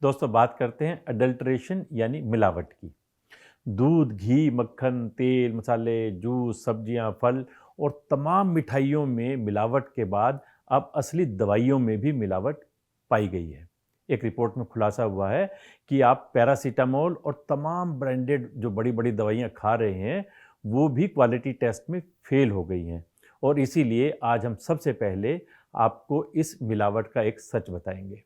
दोस्तों बात करते हैं अडल्ट्रेशन यानी मिलावट की। दूध, घी, मक्खन, तेल, मसाले, जूस, सब्जियां, फल और तमाम मिठाइयों में मिलावट के बाद अब असली दवाइयों में भी मिलावट पाई गई है। एक रिपोर्ट में खुलासा हुआ है कि आप पैरासीटामोल और तमाम ब्रांडेड जो बड़ी-बड़ी दवाइयां खा रहे हैं, वो भी क्वालिटी टेस्ट में फेल हो गई हैं। और इसीलिए आज हम सबसे पहले आपको इस मिलावट का एक सच बताएंगे।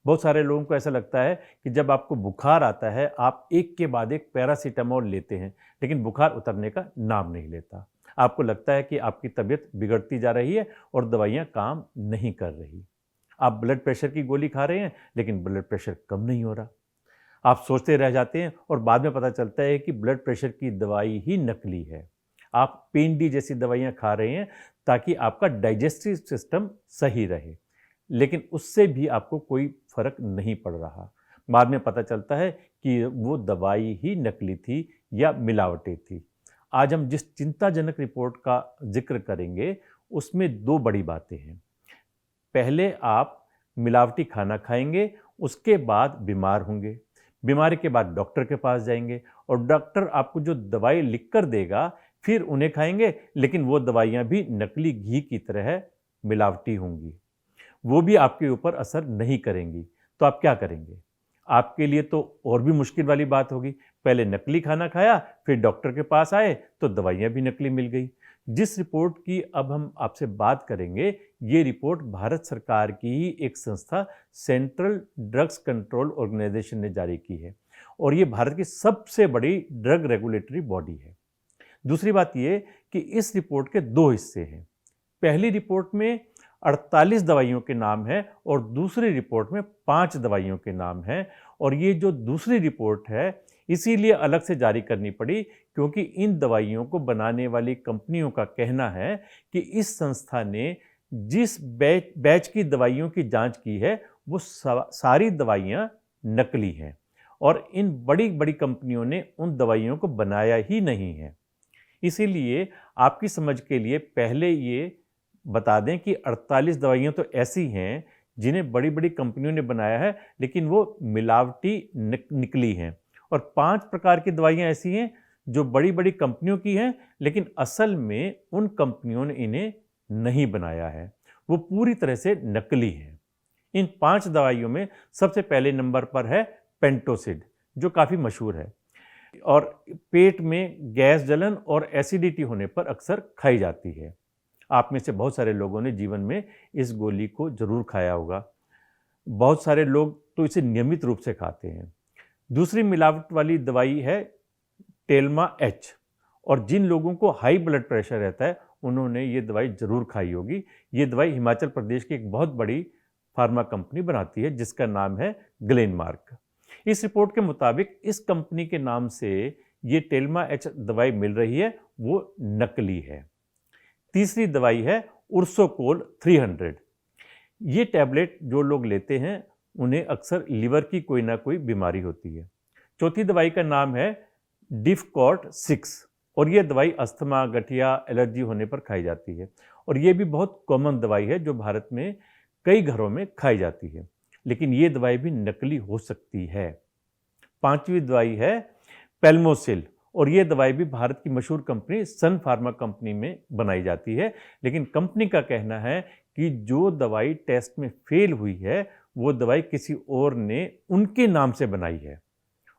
बहुत सारे लोगों को ऐसा लगता है कि जब आपको बुखार आता है आप एक के बाद एक पैरासीटामोल लेते हैं, लेकिन बुखार उतरने का नाम नहीं लेता। आपको लगता है कि आपकी तबीयत बिगड़ती जा रही है और दवाइयाँ काम नहीं कर रही। आप ब्लड प्रेशर की गोली खा रहे हैं, लेकिन ब्लड प्रेशर कम नहीं हो रहा। आप सोचते रह जाते हैं और बाद में पता चलता है कि ब्लड प्रेशर की दवाई ही नकली है। आप पेन डी जैसी दवाइयाँ खा रहे हैं ताकि आपका डाइजेस्टिव सिस्टम सही रहे, लेकिन उससे भी आपको कोई फर्क नहीं पड़ रहा। बाद में पता चलता है कि वो दवाई ही नकली थी या मिलावटी थी। आज हम जिस चिंताजनक रिपोर्ट का जिक्र करेंगे, उसमें दो बड़ी बातें हैं। पहले आप मिलावटी खाना खाएंगे, उसके बाद बीमार होंगे। बीमारी के बाद डॉक्टर के पास जाएंगे और डॉक्टर आपको जो दवाई लिख कर देगा, फिर उन्हें खाएंगे, लेकिन वो दवाइयाँ भी नकली घी की तरह मिलावटी होंगी। वो भी आपके ऊपर असर नहीं करेंगी। तो आप क्या करेंगे? आपके लिए तो और भी मुश्किल वाली बात होगी। पहले नकली खाना खाया, फिर डॉक्टर के पास आए तो दवाइयाँ भी नकली मिल गई। जिस रिपोर्ट की अब हम आपसे बात करेंगे, ये रिपोर्ट भारत सरकार की ही एक संस्था सेंट्रल ड्रग्स कंट्रोल ऑर्गेनाइजेशन ने जारी की है और ये भारत की सबसे बड़ी ड्रग रेगुलेटरी बॉडी है। दूसरी बात ये कि इस रिपोर्ट के दो हिस्से हैं। पहली रिपोर्ट में 48 दवाइयों के नाम है और दूसरी रिपोर्ट में 5 दवाइयों के नाम है। और ये जो दूसरी रिपोर्ट है, इसीलिए अलग से जारी करनी पड़ी क्योंकि इन दवाइयों को बनाने वाली कंपनियों का कहना है कि इस संस्था ने जिस बैच की दवाइयों की जांच की है, वो सारी दवाइयां नकली हैं और इन बड़ी बड़ी कंपनियों ने उन दवाइयों को बनाया ही नहीं है। इसीलिए आपकी समझ के लिए पहले ये बता दें कि 48 दवाइयाँ तो ऐसी हैं जिन्हें बड़ी-बड़ी कंपनियों ने बनाया है, लेकिन वो मिलावटी निकली हैं। और 5 प्रकार की दवाइयाँ ऐसी हैं जो बड़ी-बड़ी कंपनियों की हैं, लेकिन असल में उन कंपनियों ने इन्हें नहीं बनाया है। वो पूरी तरह से नकली हैं। इन 5 दवाइयों में सबसे पहले नंबर पर है पेंटोसिड, जो काफ़ी मशहूर है और पेट में गैस जलन और एसिडिटी होने पर अक्सर खाई जाती है। आप में से बहुत सारे लोगों ने जीवन में इस गोली को ज़रूर खाया होगा। बहुत सारे लोग तो इसे नियमित रूप से खाते हैं। दूसरी मिलावट वाली दवाई है टेल्मा एच और जिन लोगों को हाई ब्लड प्रेशर रहता है, उन्होंने ये दवाई ज़रूर खाई होगी। ये दवाई हिमाचल प्रदेश की एक बहुत बड़ी फार्मा कंपनी बनाती है जिसका नाम है ग्लेनमार्क। इस रिपोर्ट के मुताबिक इस कंपनी के नाम से ये टेल्मा एच दवाई मिल रही है, वो नकली है। तीसरी दवाई है उर्सोकोल 300। ये टैबलेट जो लोग लेते हैं उन्हें अक्सर लीवर की कोई ना कोई बीमारी होती है। चौथी दवाई का नाम है डिफकॉर्ट 6 और ये दवाई अस्थमा, गठिया, एलर्जी होने पर खाई जाती है और ये भी बहुत कॉमन दवाई है जो भारत में कई घरों में खाई जाती है, लेकिन ये दवाई भी नकली हो सकती है। पांचवी दवाई है पेल्मोसिल और ये दवाई भी भारत की मशहूर कंपनी सन फार्मा कंपनी में बनाई जाती है, लेकिन कंपनी का कहना है कि जो दवाई टेस्ट में फेल हुई है, वो दवाई किसी और ने उनके नाम से बनाई है,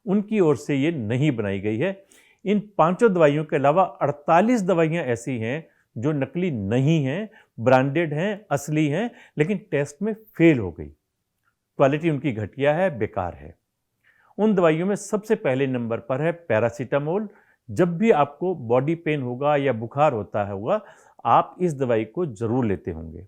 उनकी ओर से ये नहीं बनाई गई है। इन पांचों दवाइयों के अलावा 48 दवाइयां ऐसी हैं जो नकली नहीं हैं, ब्रांडेड हैं, असली हैं, लेकिन टेस्ट में फेल हो गई। क्वालिटी उनकी घटिया है, बेकार है। उन दवाइयों में सबसे पहले नंबर पर है पैरासीटामोल। जब भी आपको बॉडी पेन होगा या बुखार होता होगा, आप इस दवाई को ज़रूर लेते होंगे।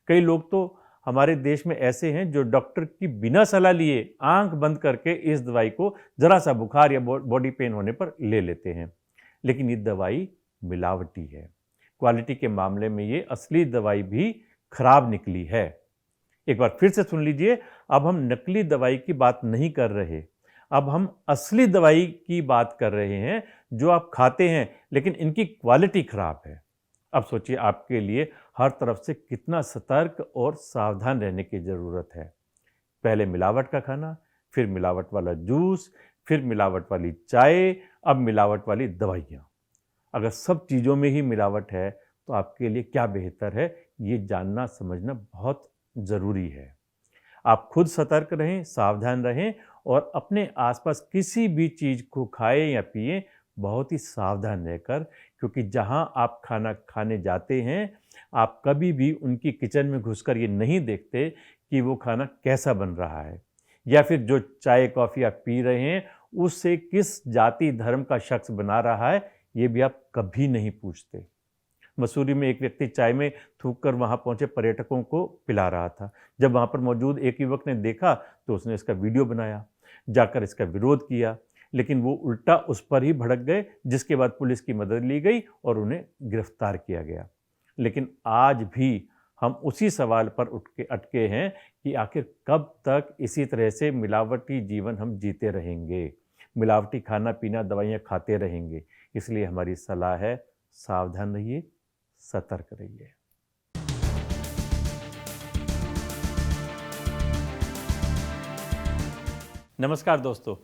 कई लोग तो हमारे देश में ऐसे हैं जो डॉक्टर की बिना सलाह लिए आंख बंद करके इस दवाई को ज़रा सा बुखार या बॉडी पेन होने पर ले लेते हैं, लेकिन ये दवाई मिलावटी है। क्वालिटी के मामले में ये असली दवाई भी खराब निकली है। एक बार फिर से सुन लीजिए, अब हम नकली दवाई की बात नहीं कर रहे, अब हम असली दवाई की बात कर रहे हैं जो आप खाते हैं, लेकिन इनकी क्वालिटी खराब है। अब सोचिए आपके लिए हर तरफ से कितना सतर्क और सावधान रहने की ज़रूरत है। पहले मिलावट का खाना, फिर मिलावट वाला जूस, फिर मिलावट वाली चाय, अब मिलावट वाली दवाइयाँ। अगर सब चीज़ों में ही मिलावट है तो आपके लिए क्या बेहतर है, ये जानना समझना बहुत ज़रूरी है। आप खुद सतर्क रहें, सावधान रहें और अपने आसपास किसी भी चीज़ को खाएं या पिएं बहुत ही सावधान रहकर, क्योंकि जहां आप खाना खाने जाते हैं, आप कभी भी उनकी किचन में घुसकर ये नहीं देखते कि वो खाना कैसा बन रहा है, या फिर जो चाय कॉफ़ी आप पी रहे हैं उससे किस जाति धर्म का शख्स बना रहा है, ये भी आप कभी नहीं पूछते। मसूरी में एक व्यक्ति चाय में थूक कर वहां पहुंचे पर्यटकों को पिला रहा था। जब वहां पर मौजूद एक युवक ने देखा तो उसने इसका वीडियो बनाया, जाकर इसका विरोध किया, लेकिन वो उल्टा उस पर ही भड़क गए, जिसके बाद पुलिस की मदद ली गई और उन्हें गिरफ्तार किया गया। लेकिन आज भी हम उसी सवाल पर उठ के अटके हैं कि आखिर कब तक इसी तरह से मिलावटी जीवन हम जीते रहेंगे, मिलावटी खाना पीना दवाइयाँ खाते रहेंगे। इसलिए हमारी सलाह है, सावधान रहिए, सतर्क रहिए। नमस्कार दोस्तों,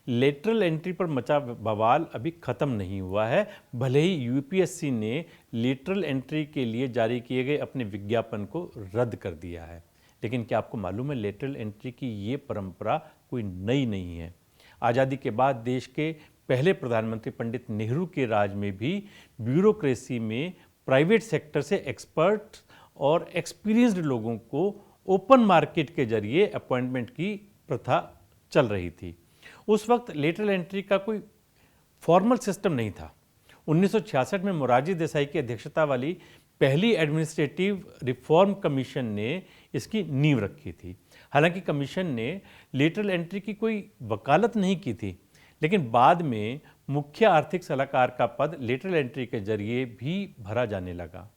लेटरल एंट्री पर मचा बवाल अभी ख़त्म नहीं हुआ है। भले ही यूपीएससी ने लेटरल एंट्री के लिए जारी किए गए अपने विज्ञापन को रद्द कर दिया है, लेकिन क्या आपको मालूम है लेटरल एंट्री की ये परंपरा कोई नई नहीं है। आज़ादी के बाद देश के पहले प्रधानमंत्री पंडित नेहरू के राज में भी ब्यूरोक्रेसी में प्राइवेट सेक्टर से एक्सपर्ट और एक्सपीरियंस्ड लोगों को ओपन मार्केट के जरिए अपॉइंटमेंट की प्रथा चल रही थी। उस वक्त लेटरल एंट्री का कोई फॉर्मल सिस्टम नहीं था। 1966 में मोरारजी देसाई की अध्यक्षता वाली पहली एडमिनिस्ट्रेटिव रिफॉर्म कमीशन ने इसकी नींव रखी थी। हालांकि कमीशन ने लेटरल एंट्री की कोई वकालत नहीं की थी, लेकिन बाद में मुख्य आर्थिक सलाहकार का पद लेटरल एंट्री के जरिए भी भरा जाने लगा।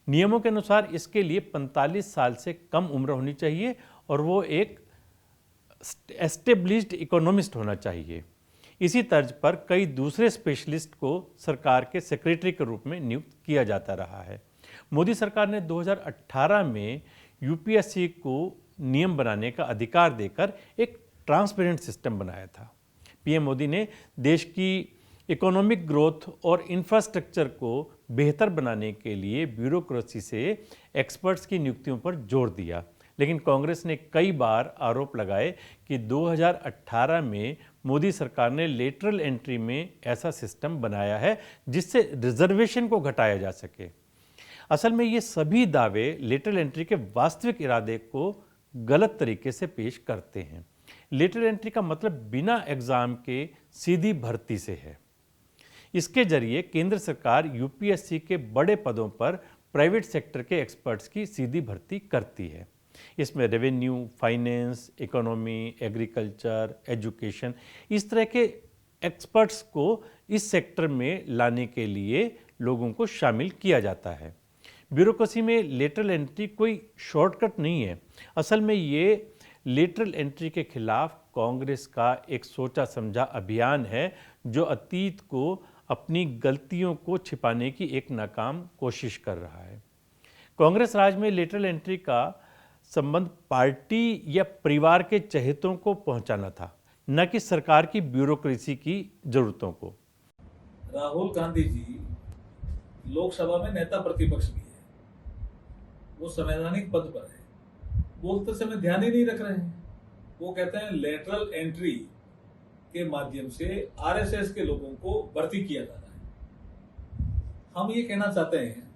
नियमों के अनुसार इसके लिए 45 साल से कम उम्र होनी चाहिए और वो एक एस्टेब्लिश्ड इकोनॉमिस्ट होना चाहिए। इसी तर्ज पर कई दूसरे स्पेशलिस्ट को सरकार के सेक्रेटरी के रूप में नियुक्त किया जाता रहा है। मोदी सरकार ने 2018 में यूपीएससी को नियम बनाने का अधिकार देकर एक ट्रांसपेरेंट सिस्टम बनाया था। पीएम मोदी ने देश की इकोनॉमिक ग्रोथ और इंफ्रास्ट्रक्चर को बेहतर बनाने के लिए ब्यूरोक्रेसी से एक्सपर्ट्स की नियुक्तियों पर जोर दिया, लेकिन कांग्रेस ने कई बार आरोप लगाए कि 2018 में मोदी सरकार ने लेटरल एंट्री में ऐसा सिस्टम बनाया है जिससे रिजर्वेशन को घटाया जा सके। असल में ये सभी दावे लेटरल एंट्री के वास्तविक इरादे को गलत तरीके से पेश करते हैं। लेटरल एंट्री का मतलब बिना एग्जाम के सीधी भर्ती से है। इसके जरिए केंद्र सरकार यूपीएससी के बड़े पदों पर प्राइवेट सेक्टर के एक्सपर्ट्स की सीधी भर्ती करती है। इसमें revenue, finance, economy, agriculture, education, इस तरह के एक्सपर्ट्स को इस सेक्टर में लाने के लिए लोगों को शामिल किया जाता है। ब्यूरोक्रेसी में लेटरल एंट्री कोई शॉर्टकट नहीं है। असल में ये लेटरल एंट्री के खिलाफ कांग्रेस का एक सोचा समझा अभियान है, जो अतीत को अपनी गलतियों को छिपाने की एक नाकाम कोशिश कर रहा है। कांग्रेस राज में लेटरल एंट्री का संबंध पार्टी या परिवार के चहेतों को पहुंचाना था, न कि सरकार की ब्यूरोक्रेसी की जरूरतों को। राहुल गांधी जी लोकसभा में नेता प्रतिपक्ष भी है, वो संवैधानिक पद पर है, बोलते समय ध्यान ही नहीं रख रहे हैं। वो कहते हैं लेटरल एंट्री के माध्यम से आरएसएस के लोगों को भर्ती किया जा रहा है। हम ये कहना चाहते हैं,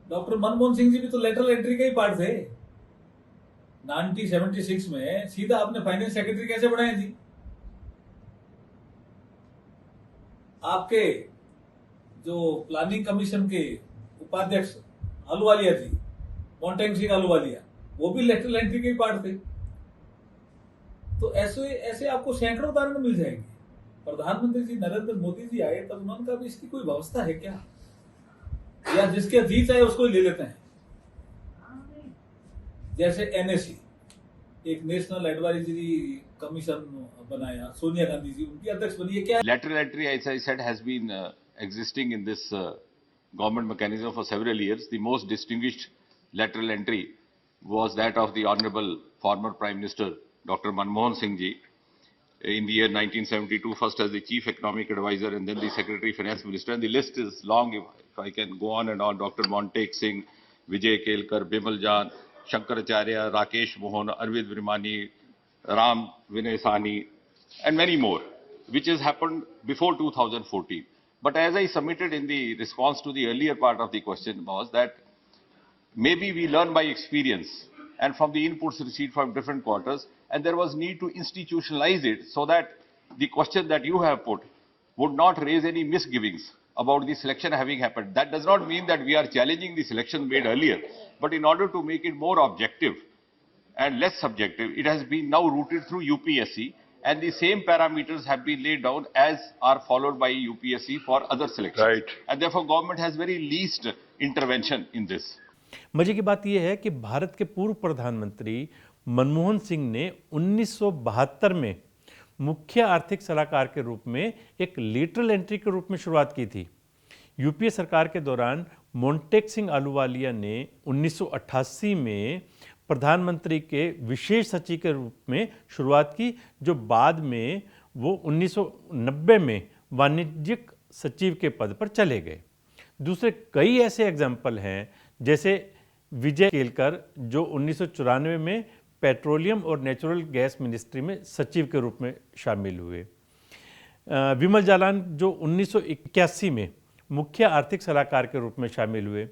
डॉक्टर मनमोहन सिंह जी भी तो लेटरल एंट्री के ही पार्ट थे। 1976 में सीधा आपने फाइनेंस सेक्रेटरी कैसे बनाए जी? आपके जो प्लानिंग कमीशन के उपाध्यक्ष अहलुवालिया जी, मोन्टेग सिंह अहलुवालिया, वो भी लेटरल एंट्री के ही पार्ट थे। तो ऐसे ऐसे आपको सैकड़ों उदाहरण मिल जाएंगे। प्रधानमंत्री जी नरेंद्र मोदी जी आए तब उन्होंने कहा इसकी कोई व्यवस्था है क्या, या जिसके जी चाहे उसको ही ले लेते हैं। जैसे एनएससी, एक नेशनल एडवाइजरी कमीशन बनाया, सोनिया गांधी जी उनकी अध्यक्ष बनी है। क्या lateral entry, as I said, has been existing in this government mechanism for several years. The most distinguished lateral entry was that of the Honorable former Prime Minister Dr. Manmohan Singh ji in the year 1972, first as the Chief Economic Advisor and then the Secretary Finance Minister. And the list is long, if I can go on and on. Dr. Montek Singh, Vijay Kelkar, Bimal Jan, Shankaracharya, Rakesh Mohan, Arvind Virmani, Ram Vinay Sani, and many more, which has happened before 2014. But as I submitted in the response to the earlier part of the question was that maybe we learn by experience and from the inputs received from different quarters, and there was need to institutionalize it so that the question that you have put would not raise any misgivings about the selection having happened. That does not mean that we are challenging the selection made earlier, but in order to make it more objective and less subjective, it has been now routed through UPSC, and the same parameters have been laid down as are followed by UPSC for other selections. Right. And therefore, government has very least intervention in this. मजे की बात यह है कि भारत के पूर्व प्रधानमंत्री मनमोहन सिंह ने 1972 में मुख्य आर्थिक सलाहकार के रूप में एक लेटरल एंट्री के रूप में शुरुआत की थी। यूपीए सरकार के दौरान मोंटेक सिंह आहलूवालिया ने 1988 में प्रधानमंत्री के विशेष सचिव के रूप में शुरुआत की, जो बाद में वो 1990 में वाणिज्यिक सचिव के पद पर चले गए। दूसरे कई ऐसे एग्जाम्पल हैं, जैसे विजय केलकर जो 1994 में पेट्रोलियम और नेचुरल गैस मिनिस्ट्री में सचिव के रूप में शामिल हुए, विमल जालान जो 1981 में मुख्य आर्थिक सलाहकार के रूप में शामिल हुए,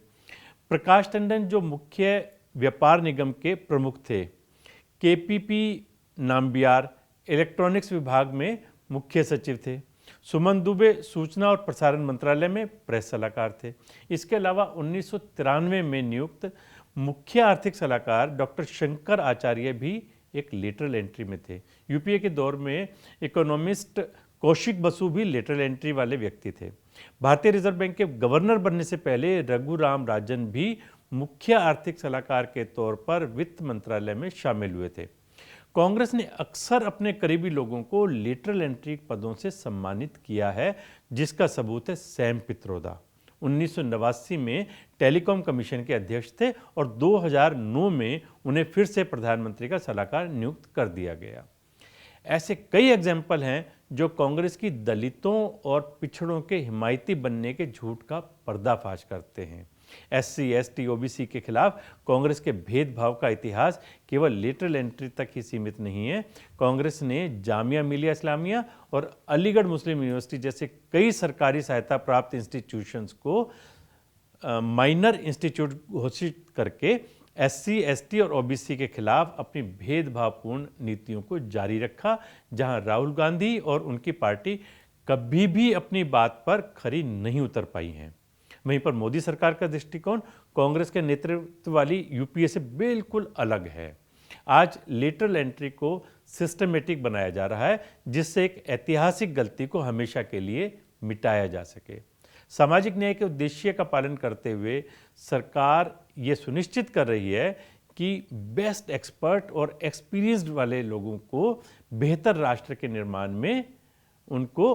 प्रकाश टंडन जो मुख्य व्यापार निगम के प्रमुख थे, केपीपी नाम्बियार इलेक्ट्रॉनिक्स विभाग में मुख्य सचिव थे, सुमन दुबे सूचना और प्रसारण मंत्रालय में प्रेस सलाहकार थे। इसके अलावा 1993 में नियुक्त मुख्य आर्थिक सलाहकार डॉक्टर शंकर आचार्य भी एक लेटरल एंट्री में थे। यूपीए के दौर में इकोनॉमिस्ट कौशिक बसु भी लेटरल एंट्री वाले व्यक्ति थे। भारतीय रिजर्व बैंक के गवर्नर बनने से पहले रघुराम राजन भी मुख्य आर्थिक सलाहकार के तौर पर वित्त मंत्रालय में शामिल हुए थे। कांग्रेस ने अक्सर अपने करीबी लोगों को लेटरल एंट्री पदों से सम्मानित किया है, जिसका सबूत है सैम पित्रोदा। 1989 में टेलीकॉम कमीशन के अध्यक्ष थे और 2009 में उन्हें फिर से प्रधानमंत्री का सलाहकार नियुक्त कर दिया गया। ऐसे कई एग्जाम्पल हैं जो कांग्रेस की दलितों और पिछड़ों के हिमायती बनने के झूठ का पर्दाफाश करते हैं। एससी, एसटी, ओबीसी के खिलाफ कांग्रेस के भेदभाव का इतिहास केवल लेटरल एंट्री तक ही सीमित नहीं है। कांग्रेस ने जामिया मिलिया इस्लामिया और अलीगढ़ मुस्लिम यूनिवर्सिटी जैसे कई सरकारी सहायता प्राप्त इंस्टीट्यूशंस को माइनर इंस्टीट्यूट घोषित करके एससी, एसटी और ओबीसी के खिलाफ अपनी भेदभावपूर्ण नीतियों को जारी रखा, जहां राहुल गांधी और उनकी पार्टी कभी भी अपनी बात पर खरी नहीं उतर पाई हैं। वहीं पर मोदी सरकार का दृष्टिकोण कांग्रेस के नेतृत्व वाली यूपीए से बिल्कुल अलग है। आज लेटरल एंट्री को सिस्टमेटिक बनाया जा रहा है, जिससे एक ऐतिहासिक गलती को हमेशा के लिए मिटाया जा सके। सामाजिक न्याय के उद्देश्य का पालन करते हुए सरकार ये सुनिश्चित कर रही है कि बेस्ट एक्सपर्ट और एक्सपीरियंस्ड वाले लोगों को बेहतर राष्ट्र के निर्माण में उनको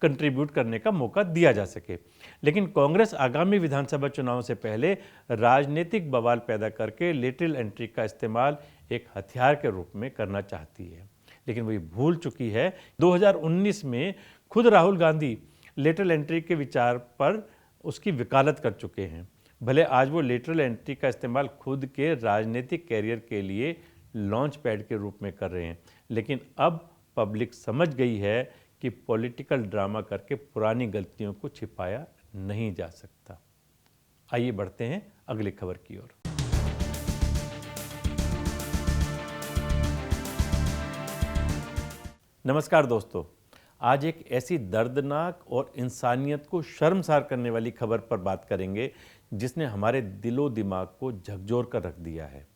कंट्रीब्यूट करने का मौका दिया जा सके। लेकिन कांग्रेस आगामी विधानसभा चुनाव से पहले राजनीतिक बवाल पैदा करके लेटरल एंट्री का इस्तेमाल एक हथियार के रूप में करना चाहती है, लेकिन वही भूल चुकी है। 2019 में खुद राहुल गांधी लेटरल एंट्री के विचार पर उसकी वकालत कर चुके हैं। भले आज वो लेटरल एंट्री का इस्तेमाल खुद के राजनीतिक कैरियर के लिए लॉन्च पैड के रूप में कर रहे हैं, लेकिन अब पब्लिक समझ गई है कि पॉलिटिकल ड्रामा करके पुरानी गलतियों को छिपाया नहीं जा सकता। आइए बढ़ते हैं अगली खबर की ओर। नमस्कार दोस्तों, आज एक ऐसी दर्दनाक और इंसानियत को शर्मसार करने वाली खबर पर बात करेंगे जिसने हमारे दिलो दिमाग को झकझोर कर रख दिया है।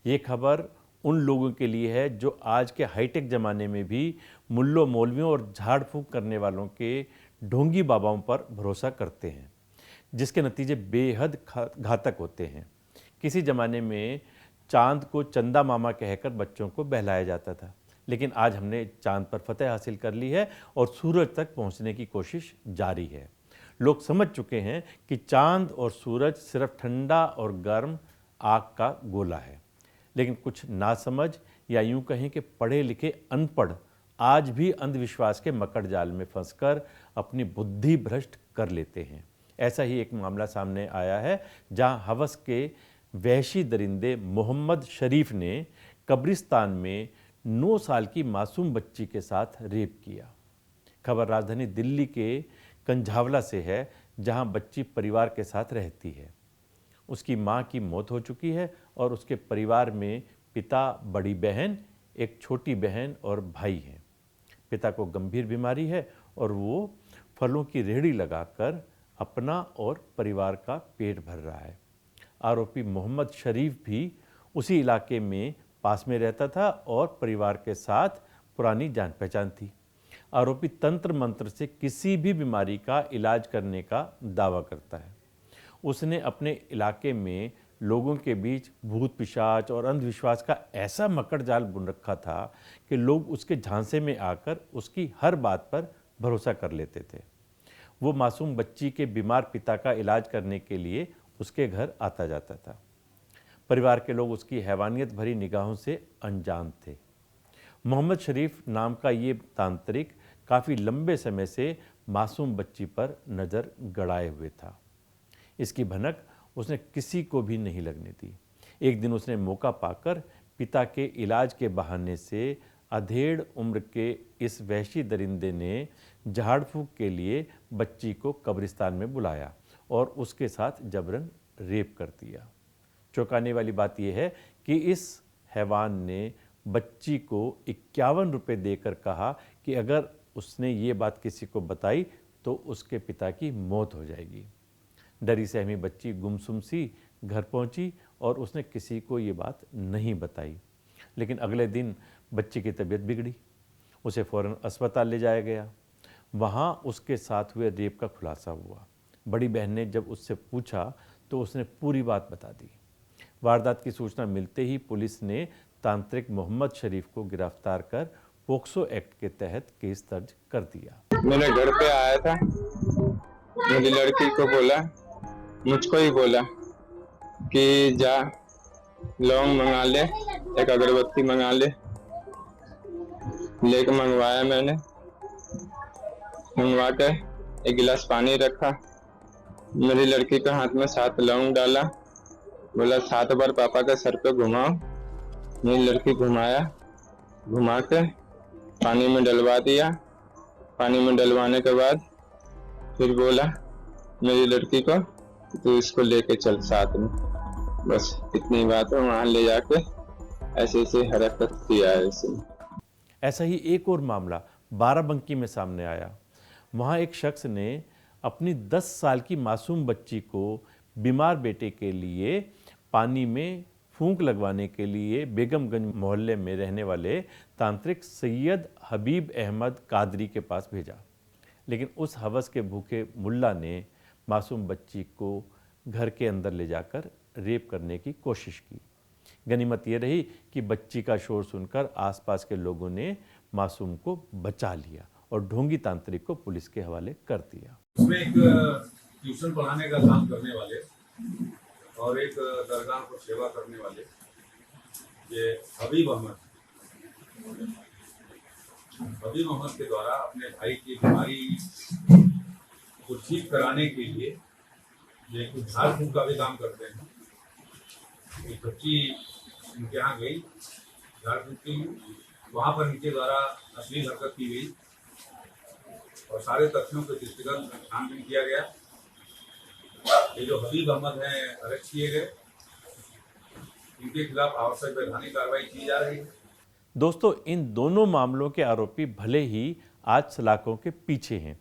ये खबर उन लोगों के लिए है जो आज के हाईटेक ज़माने में भी मुल्लों मौलवियों और झाड़ फूंक करने वालों के ढोंगी बाबाओं पर भरोसा करते हैं, जिसके नतीजे बेहद घातक होते हैं। किसी ज़माने में चांद को चंदा मामा कहकर बच्चों को बहलाया जाता था, लेकिन आज हमने चांद पर फतह हासिल कर ली है और सूरज तक पहुंचने की कोशिश जारी है। लोग समझ चुके हैं कि चांद और सूरज सिर्फ ठंडा और गर्म आग का गोला है, लेकिन कुछ नासमझ या यूं कहें कि पढ़े लिखे अनपढ़ आज भी अंधविश्वास के मकड़ जाल में फंसकर अपनी बुद्धि भ्रष्ट कर लेते हैं। ऐसा ही एक मामला सामने आया है जहां हवस के वहशी दरिंदे मोहम्मद शरीफ ने कब्रिस्तान में 9 साल की मासूम बच्ची के साथ रेप किया। खबर राजधानी दिल्ली के कंझावला से है, जहां बच्ची परिवार के साथ रहती है। उसकी मां की मौत हो चुकी है और उसके परिवार में पिता, बड़ी बहन, एक छोटी बहन और भाई हैं। पिता को गंभीर बीमारी है और वो फलों की रेहड़ी लगाकर अपना और परिवार का पेट भर रहा है। आरोपी मोहम्मद शरीफ भी उसी इलाके में पास में रहता था और परिवार के साथ पुरानी जान पहचान थी। आरोपी तंत्र मंत्र से किसी भी बीमारी का इलाज करने का दावा करता है। उसने अपने इलाके में लोगों के बीच भूत पिशाच और अंधविश्वास का ऐसा मकड़ जाल बुन रखा था कि लोग उसके झांसे में आकर उसकी हर बात पर भरोसा कर लेते थे। वो मासूम बच्ची के बीमार पिता का इलाज करने के लिए उसके घर आता जाता था। परिवार के लोग उसकी हैवानियत भरी निगाहों से अनजान थे। मोहम्मद शरीफ नाम का ये तांत्रिक काफ़ी लंबे समय से मासूम बच्ची पर नज़र गड़ाए हुए था। इसकी भनक उसने किसी को भी नहीं लगने दी। एक दिन उसने मौका पाकर पिता के इलाज के बहाने से अधेड़ उम्र के इस वहशी दरिंदे ने झाड़ फूंक के लिए बच्ची को कब्रिस्तान में बुलाया और उसके साथ जबरन रेप कर दिया। चौंकाने वाली बात यह है कि इस हैवान ने बच्ची को 51 रुपये देकर कहा कि अगर उसने ये बात किसी को बताई तो उसके पिता की मौत हो जाएगी। डरी सहमी बच्ची गुमसुम सी घर पहुंची और उसने किसी को ये बात नहीं बताई। लेकिन अगले दिन बच्ची की तबीयत बिगड़ी। उसे फ़ौरन अस्पताल ले जाया गया। वहाँ उसके साथ हुए रेप का खुलासा हुआ। बड़ी बहन ने जब उससे पूछा तो उसने पूरी बात बता दी। वारदात की सूचना मिलते ही पुलिस ने तांत्रिक मोहम्मद शरीफ को गिरफ्तार कर पोक्सो एक्ट के तहत केस दर्ज कर दिया। मेरे घर पे आया था, मेरी लड़की को बोला, मुझको ही बोला कि जा लौंग मंगा ले, एक अगरबत्ती मंगा ले। लेके मंगवाया मैंने, मंगवा कर एक गिलास पानी रखा, मेरी लड़की के हाथ में 7 लौंग डाला, बोला 7 बार पापा के सर पे घुमाओ। मेरी लड़की घुमाया, घुमा के पानी में डलवा दिया। पानी में डलवाने के बाद फिर बोला मेरी लड़की को तू इसको लेके चल साथ में। बस इतनी बात है, वहां ले जाके ऐसे ऐसे हरकत किया है इसने। ऐसा ही एक और मामला बाराबंकी में सामने आया। वहाँ एक शख्स ने अपनी 10 साल की मासूम बच्ची को बीमार बेटे के लिए पानी में फूंक लगवाने के लिए बेगमगंज मोहल्ले में रहने वाले तांत्रिक सैयद हबीब अहमद कादरी के पास भेजा। लेकिन उस हवस के भूखे मुल्ला ने मासूम बच्ची को घर के अंदर ले जाकर रेप करने की कोशिश की। गनीमत ये रही कि बच्ची का शोर सुनकर आसपास के लोगों ने मासूम को बचा लिया और ढोंगी तांत्रिक को पुलिस के हवाले कर दिया। उसमें एक ट्यूशन पढ़ाने का काम करने वाले और एक दरगाह पर सेवा करने वाले ये हबीब अहमद के द्वारा अपने भाई की बीमारी को ठीक कराने के लिए ये कुछ झाड़ फूंक का भी काम करते हैं। एक बच्ची उनके यहाँ गई झाड़ फूंक के लिए, वहाँ पर इनके द्वारा अश्लील हरकत की गई और सारे तथ्यों के दृष्टिगत छानबीन किया गया। ये जो हबीब अहमद हैं अरेस्ट किए गए, इनके खिलाफ आवश्यक वैधानिक कार्रवाई की जा रही है। दोस्तों, इन दोनों मामलों के आरोपी भले ही आज सलाखों के पीछे हैं,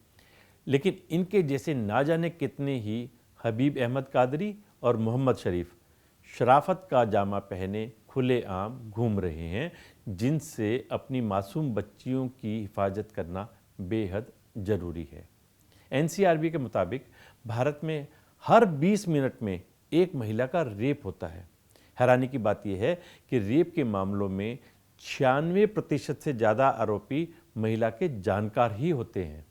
लेकिन इनके जैसे ना जाने कितने ही हबीब अहमद कादरी और मोहम्मद शरीफ शराफत का जामा पहने खुलेआम घूम रहे हैं, जिनसे अपनी मासूम बच्चियों की हिफाजत करना बेहद ज़रूरी है। एनसीआरबी के मुताबिक भारत में हर 20 मिनट में एक महिला का रेप होता है। हैरानी की बात यह है कि रेप के मामलों में 96% से ज़्यादा आरोपी महिला के जानकार ही होते हैं।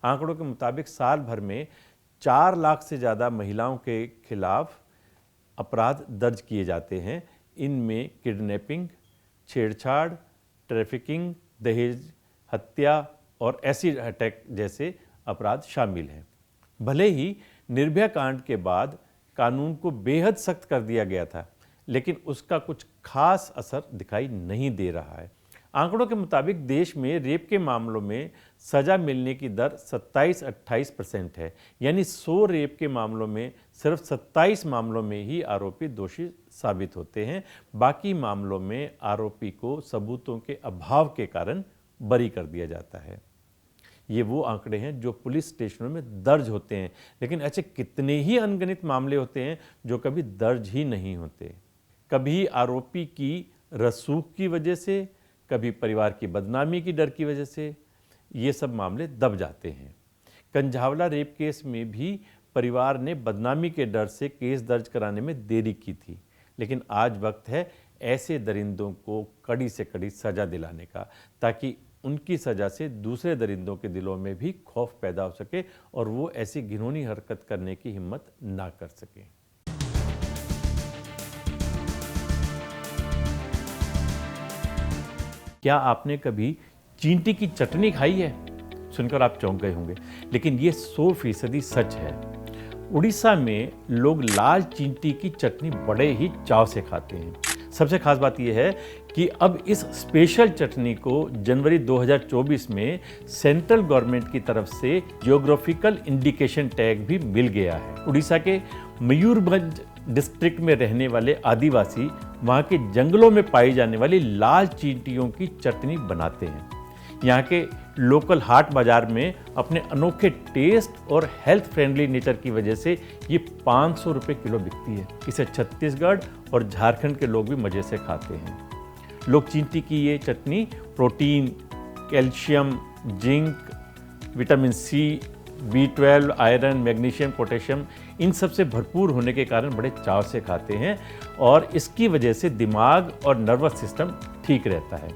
आंकड़ों के मुताबिक साल भर में 4 लाख से ज़्यादा महिलाओं के खिलाफ अपराध दर्ज किए जाते हैं। इनमें किडनैपिंग, छेड़छाड़, ट्रैफिकिंग, दहेज, हत्या और एसिड अटैक जैसे अपराध शामिल हैं। भले ही निर्भया कांड के बाद कानून को बेहद सख्त कर दिया गया था, लेकिन उसका कुछ खास असर दिखाई नहीं दे रहा है। आंकड़ों के मुताबिक देश में रेप के मामलों में सजा मिलने की दर 27-28% है, यानी 100 रेप के मामलों में सिर्फ 27 मामलों में ही आरोपी दोषी साबित होते हैं। बाकी मामलों में आरोपी को सबूतों के अभाव के कारण बरी कर दिया जाता है। ये वो आंकड़े हैं जो पुलिस स्टेशनों में दर्ज होते हैं, लेकिन ऐसे कितने ही अनगिनत मामले होते हैं जो कभी दर्ज ही नहीं होते। कभी आरोपी की रसूख की वजह से, कभी परिवार की बदनामी की डर की वजह से ये सब मामले दब जाते हैं। कंझावला रेप केस में भी परिवार ने बदनामी के डर से केस दर्ज कराने में देरी की थी, लेकिन आज वक्त है ऐसे दरिंदों को कड़ी से कड़ी सजा दिलाने का, ताकि उनकी सजा से दूसरे दरिंदों के दिलों में भी खौफ पैदा हो सके और वो ऐसी घिनौनी हरकत करने की हिम्मत ना कर सके। क्या आपने कभी चींटी की चटनी खाई है? सुनकर आप चौंक गए होंगे, लेकिन ये 100% सच है। उड़ीसा में लोग लाल चींटी की चटनी बड़े ही चाव से खाते हैं। सबसे खास बात यह है कि अब इस स्पेशल चटनी को जनवरी 2024 में सेंट्रल गवर्नमेंट की तरफ से जियोग्राफिकल इंडिकेशन टैग भी मिल गया है। उड़ीसा के मयूरभंज डिस्ट्रिक्ट में रहने वाले आदिवासी वहाँ के जंगलों में पाई जाने वाली लाल चींटियों की चटनी बनाते हैं। यहाँ के लोकल हाट बाजार में अपने अनोखे टेस्ट और हेल्थ फ्रेंडली नेचर की वजह से ये 500 रुपये किलो बिकती है। इसे छत्तीसगढ़ और झारखंड के लोग भी मज़े से खाते हैं। लोग चींटी की ये चटनी protein, calcium, zinc, vitamin C, B12, iron, magnesium, potassium इन सब से भरपूर होने के कारण बड़े चाव से खाते हैं और इसकी वजह से दिमाग और नर्वस सिस्टम ठीक रहता है।